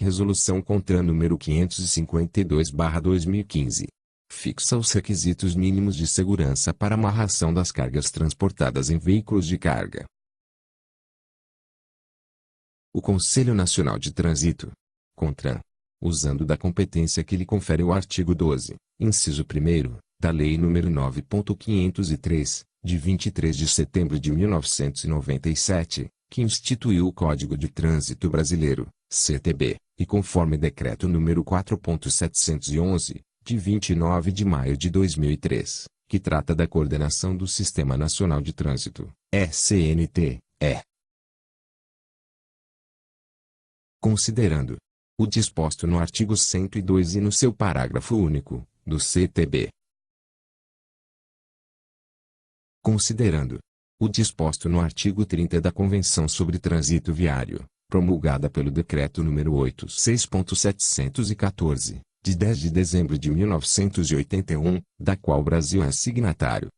Resolução CONTRAN número 552/2015. Fixa os requisitos mínimos de segurança para amarração das cargas transportadas em veículos de carga. O Conselho Nacional de Trânsito, CONTRAN, usando da competência que lhe confere o artigo 12, inciso 1º, da Lei nº 9.503, de 23 de setembro de 1997, que instituiu o Código de Trânsito Brasileiro, CTB, e conforme Decreto nº 4.711, de 29 de maio de 2003, que trata da coordenação do Sistema Nacional de Trânsito, SNT, considerando o disposto no artigo 102 e no seu parágrafo único, do CTB. Considerando o disposto no artigo 30 da Convenção sobre Trânsito Viário, promulgada pelo Decreto nº 86.714, de 10 de dezembro de 1981, da qual o Brasil é signatário.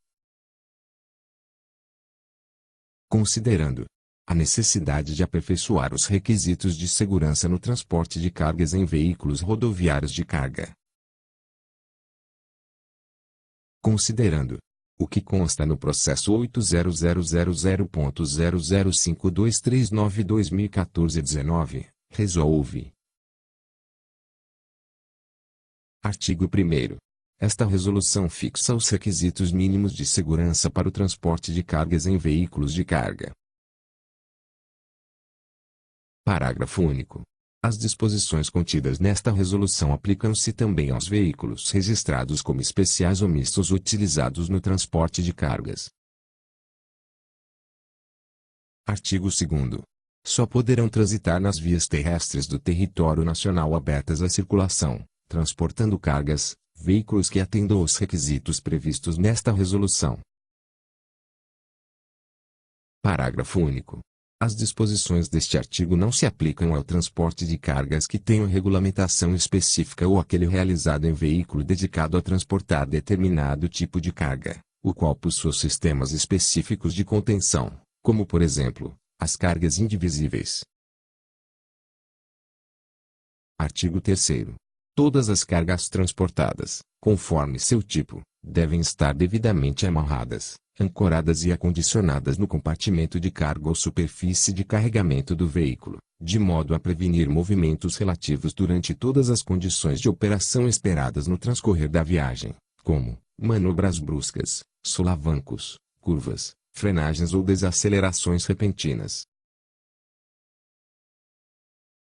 Considerando a necessidade de aperfeiçoar os requisitos de segurança no transporte de cargas em veículos rodoviários de carga. Considerando o que consta no processo 800000.0052392/2014-19, resolve. Artigo 1º. Esta resolução fixa os requisitos mínimos de segurança para o transporte de cargas em veículos de carga. Parágrafo único. As disposições contidas nesta resolução aplicam-se também aos veículos registrados como especiais ou mistos utilizados no transporte de cargas. Artigo 2º. Só poderão transitar nas vias terrestres do território nacional abertas à circulação, transportando cargas, veículos que atendam aos requisitos previstos nesta resolução. Parágrafo único. As disposições deste artigo não se aplicam ao transporte de cargas que tenham regulamentação específica ou aquele realizado em veículo dedicado a transportar determinado tipo de carga, o qual possua sistemas específicos de contenção, como por exemplo, as cargas indivisíveis. Artigo 3º. Todas as cargas transportadas, conforme seu tipo, devem estar devidamente amarradas, ancoradas e acondicionadas no compartimento de carga ou superfície de carregamento do veículo, de modo a prevenir movimentos relativos durante todas as condições de operação esperadas no transcorrer da viagem, como manobras bruscas, solavancos, curvas, frenagens ou desacelerações repentinas.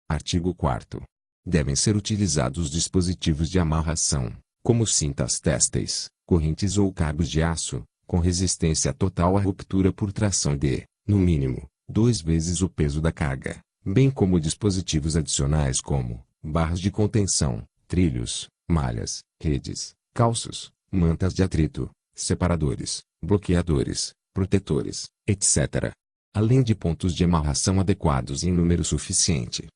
Artigo 4º. Devem ser utilizados dispositivos de amarração, como cintas têxteis, correntes ou cabos de aço, com resistência total à ruptura por tração de, no mínimo, 2 vezes o peso da carga, bem como dispositivos adicionais como barras de contenção, trilhos, malhas, redes, calços, mantas de atrito, separadores, bloqueadores, protetores, etc. Além de pontos de amarração adequados em número suficiente.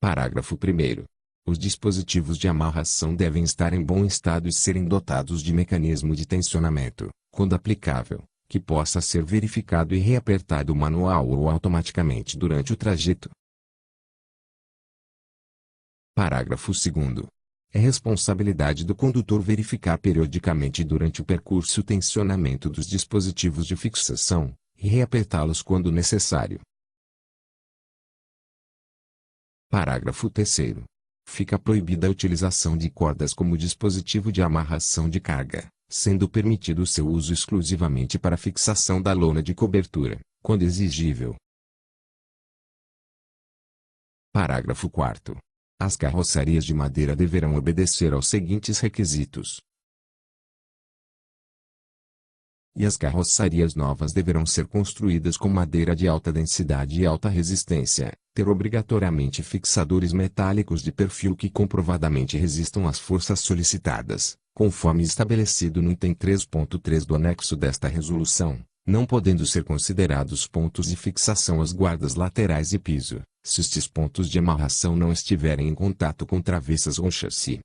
Parágrafo 1º. Os dispositivos de amarração devem estar em bom estado e serem dotados de mecanismo de tensionamento, quando aplicável, que possa ser verificado e reapertado manual ou automaticamente durante o trajeto. Parágrafo 2º. É responsabilidade do condutor verificar periodicamente durante o percurso o tensionamento dos dispositivos de fixação, e reapertá-los quando necessário. Parágrafo 3º. Fica proibida a utilização de cordas como dispositivo de amarração de carga, sendo permitido seu uso exclusivamente para fixação da lona de cobertura, quando exigível. Parágrafo 4º. As carrocerias de madeira deverão obedecer aos seguintes requisitos. E as carrocerias novas deverão ser construídas com madeira de alta densidade e alta resistência, ter obrigatoriamente fixadores metálicos de perfil que comprovadamente resistam às forças solicitadas, conforme estabelecido no item 3.3 do anexo desta resolução, não podendo ser considerados pontos de fixação as guardas laterais e piso, se estes pontos de amarração não estiverem em contato com travessas ou chassi.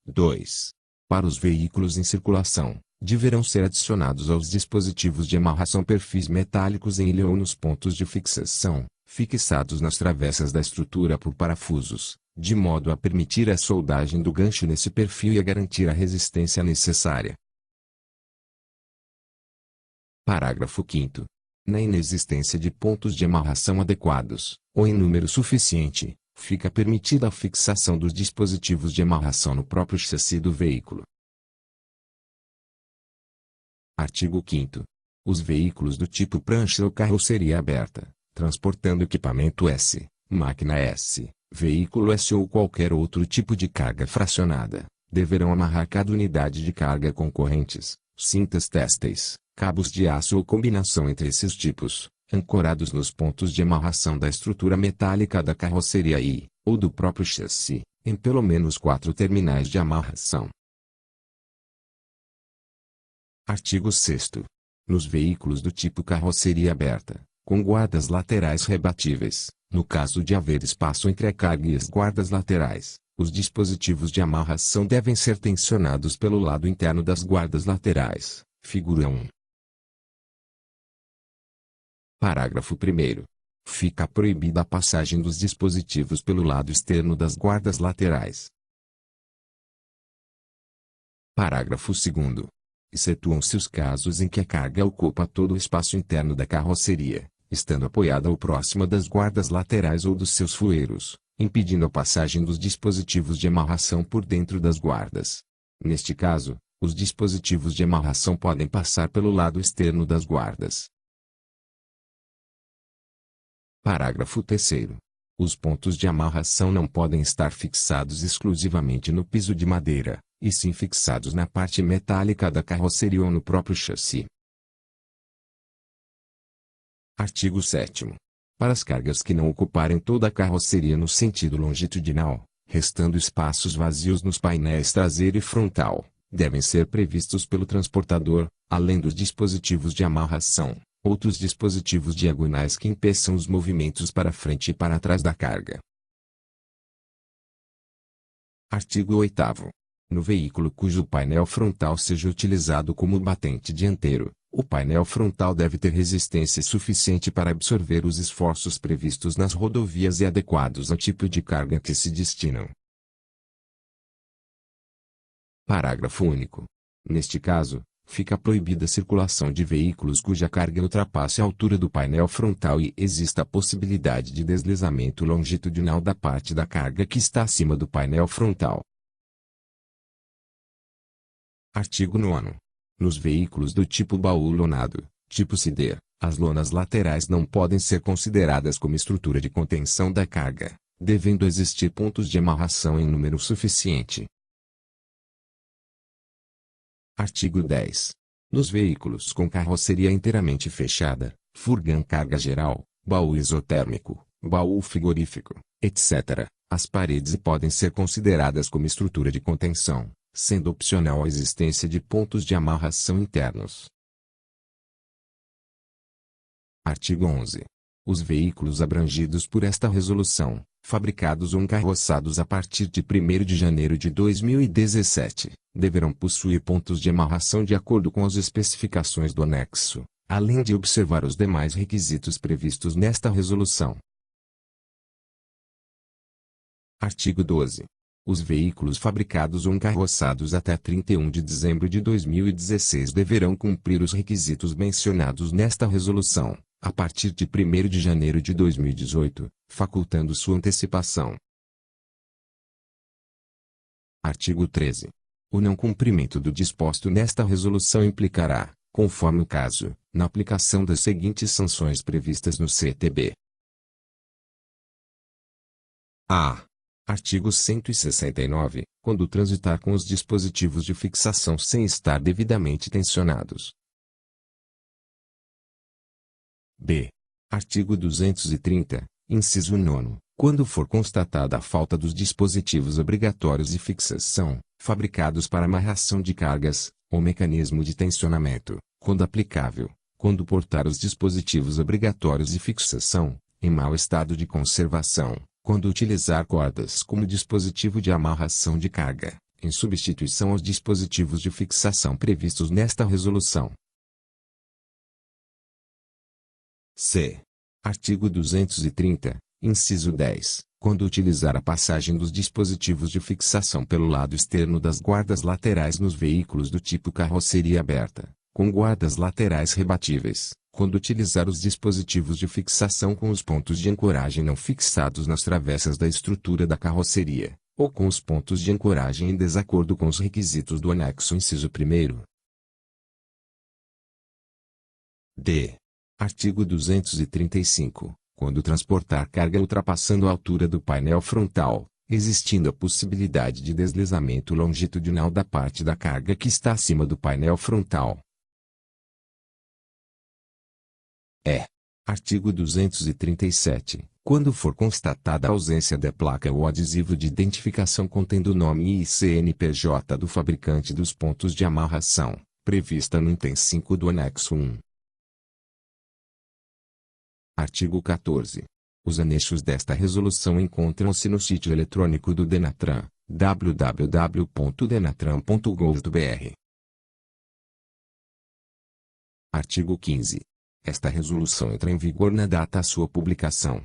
2. Para os veículos em circulação, deverão ser adicionados aos dispositivos de amarração perfis metálicos em ilha ou nos pontos de fixação, fixados nas travessas da estrutura por parafusos, de modo a permitir a soldagem do gancho nesse perfil e a garantir a resistência necessária. Parágrafo 5º. Na inexistência de pontos de amarração adequados, ou em número suficiente, fica permitida a fixação dos dispositivos de amarração no próprio chassi do veículo. Artigo 5º. Os veículos do tipo prancha ou carroceria aberta, transportando equipamento S, máquina S, veículo S ou qualquer outro tipo de carga fracionada, deverão amarrar cada unidade de carga com correntes, cintas têxteis, cabos de aço ou combinação entre esses tipos, ancorados nos pontos de amarração da estrutura metálica da carroceria ou do próprio chassi, em pelo menos 4 terminais de amarração. Artigo 6º. Nos veículos do tipo carroceria aberta, com guardas laterais rebatíveis, no caso de haver espaço entre a carga e as guardas laterais, os dispositivos de amarração devem ser tensionados pelo lado interno das guardas laterais, figura 1. Parágrafo 1º. Fica proibida a passagem dos dispositivos pelo lado externo das guardas laterais. Parágrafo 2º. Excetuam-se os casos em que a carga ocupa todo o espaço interno da carroceria, estando apoiada ou próxima das guardas laterais ou dos seus fueiros, impedindo a passagem dos dispositivos de amarração por dentro das guardas. Neste caso, os dispositivos de amarração podem passar pelo lado externo das guardas. Parágrafo 3º. Os pontos de amarração não podem estar fixados exclusivamente no piso de madeira, e sim fixados na parte metálica da carroceria ou no próprio chassi. Artigo 7º. Para as cargas que não ocuparem toda a carroceria no sentido longitudinal, restando espaços vazios nos painéis traseiro e frontal, devem ser previstos pelo transportador, além dos dispositivos de amarração, outros dispositivos diagonais que impeçam os movimentos para frente e para trás da carga. Artigo 8º. No veículo cujo painel frontal seja utilizado como batente dianteiro, o painel frontal deve ter resistência suficiente para absorver os esforços previstos nas rodovias e adequados ao tipo de carga que se destinam. Parágrafo único. Neste caso, fica proibida a circulação de veículos cuja carga ultrapasse a altura do painel frontal e exista a possibilidade de deslizamento longitudinal da parte da carga que está acima do painel frontal. Artigo 9º. Nos veículos do tipo baú lonado, tipo CD, as lonas laterais não podem ser consideradas como estrutura de contenção da carga, devendo existir pontos de amarração em número suficiente. Artigo 10. Nos veículos com carroceria inteiramente fechada, furgão carga geral, baú isotérmico, baú frigorífico, etc., as paredes podem ser consideradas como estrutura de contenção, sendo opcional a existência de pontos de amarração internos. Artigo 11. Os veículos abrangidos por esta resolução, fabricados ou encarroçados a partir de 1º de janeiro de 2017, deverão possuir pontos de amarração de acordo com as especificações do anexo, além de observar os demais requisitos previstos nesta resolução. Artigo 12. Os veículos fabricados ou encarroçados até 31 de dezembro de 2016 deverão cumprir os requisitos mencionados nesta resolução, a partir de 1º de janeiro de 2018, facultando sua antecipação. Artigo 13. O não cumprimento do disposto nesta resolução implicará, conforme o caso, na aplicação das seguintes sanções previstas no CTB. A. Artigo 169. Quando transitar com os dispositivos de fixação sem estar devidamente tensionados. B. Artigo 230, inciso 9. Quando for constatada a falta dos dispositivos obrigatórios de fixação, fabricados para amarração de cargas, ou mecanismo de tensionamento, quando aplicável, quando portar os dispositivos obrigatórios de fixação, em mau estado de conservação, quando utilizar cordas como dispositivo de amarração de carga, em substituição aos dispositivos de fixação previstos nesta resolução. C. Artigo 230, inciso 10. Quando utilizar a passagem dos dispositivos de fixação pelo lado externo das guardas laterais nos veículos do tipo carroceria aberta, com guardas laterais rebatíveis, quando utilizar os dispositivos de fixação com os pontos de ancoragem não fixados nas travessas da estrutura da carroceria, ou com os pontos de ancoragem em desacordo com os requisitos do anexo inciso 1º. D. Artigo 235. Quando transportar carga ultrapassando a altura do painel frontal, existindo a possibilidade de deslizamento longitudinal da parte da carga que está acima do painel frontal. E. Artigo 237. Quando for constatada a ausência da placa ou adesivo de identificação contendo o nome e CNPJ do fabricante dos pontos de amarração, prevista no item 5 do anexo 1. Artigo 14. Os anexos desta resolução encontram-se no sítio eletrônico do Denatran, www.denatran.gov.br. Artigo 15. Esta resolução entra em vigor na data da sua publicação.